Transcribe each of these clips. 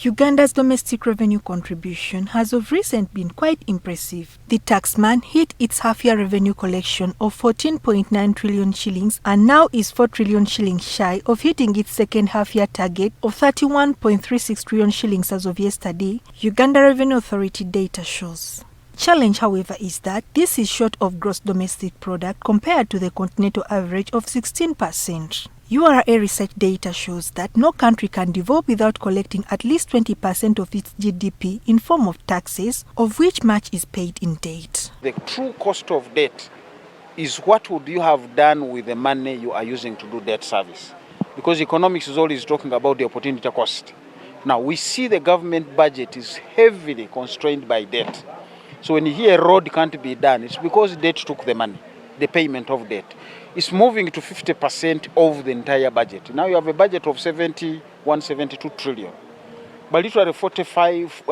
Uganda's domestic revenue contribution has of recent been quite impressive. The taxman hit its half-year revenue collection of 14.9 trillion shillings and now is 4 trillion shillings shy of hitting its second half-year target of 31.36 trillion shillings as of yesterday, Uganda Revenue Authority data shows. Challenge, however, is that this is short of gross domestic product compared to the continental average of 16%. URA research data shows that no country can develop without collecting at least 20% of its GDP in form of taxes, of which much is paid in debt. The true cost of debt is what would you have done with the money you are using to do debt service. Because economics is always talking about the opportunity cost. Now we see the government budget is heavily constrained by debt. So when you hear a road can't be done, it's because debt took the money, the payment of debt. It's moving to 50% of the entire budget. Now you have a budget of 72 trillion. But literally 35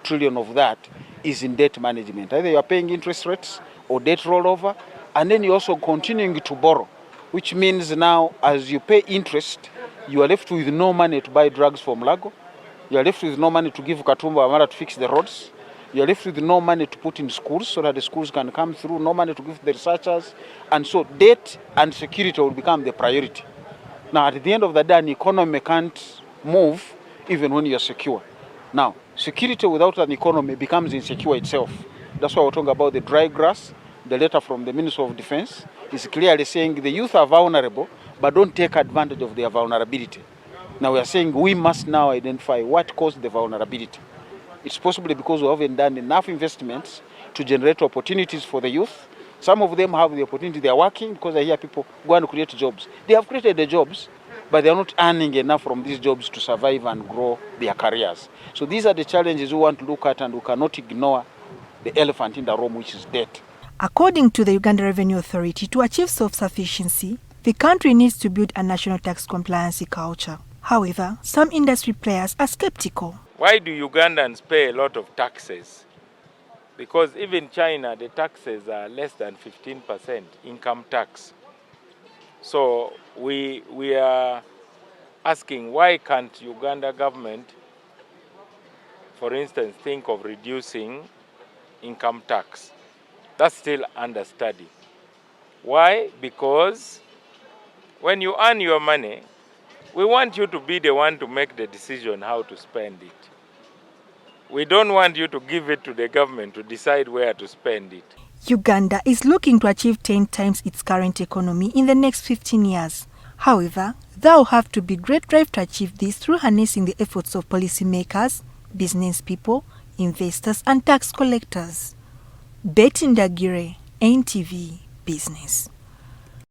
trillion of that is in debt management. Either you are paying interest rates or debt rollover, and then you're also continuing to borrow, which means now as you pay interest, you are left with no money to buy drugs from Lago. You are left with no money to give Katumba Amara to fix the roads. You're left with no money to put in schools so that the schools can come through, no money to give the researchers. And so debt and security will become the priority. Now, at the end of the day, an economy can't move even when you're secure. Now, security without an economy becomes insecure itself. That's why we're talking about the dry grass. The letter from the Minister of Defense is clearly saying the youth are vulnerable, but don't take advantage of their vulnerability. Now, we are saying we must now identify what caused the vulnerability. It's possibly because we haven't done enough investments to generate opportunities for the youth. Some of them have the opportunity, they are working because I hear people go and create jobs. They have created the jobs, but they are not earning enough from these jobs to survive and grow their careers. So these are the challenges we want to look at, and we cannot ignore the elephant in the room, which is debt. According to the Uganda Revenue Authority, to achieve self-sufficiency, the country needs to build a national tax compliance culture. However, some industry players are skeptical. Why do Ugandans pay a lot of taxes? Because even China, the taxes are less than 15% income tax. So we are asking, why can't Uganda government, for instance, think of reducing income tax? That's still under study. Why? Because when you earn your money, we want you to be the one to make the decision how to spend it. We don't want you to give it to the government to decide where to spend it. Uganda is looking to achieve 10 times its current economy in the next 15 years. However, there will have to be great drive to achieve this through harnessing the efforts of policymakers, business people, investors, and tax collectors. Ndagire, NTV Business.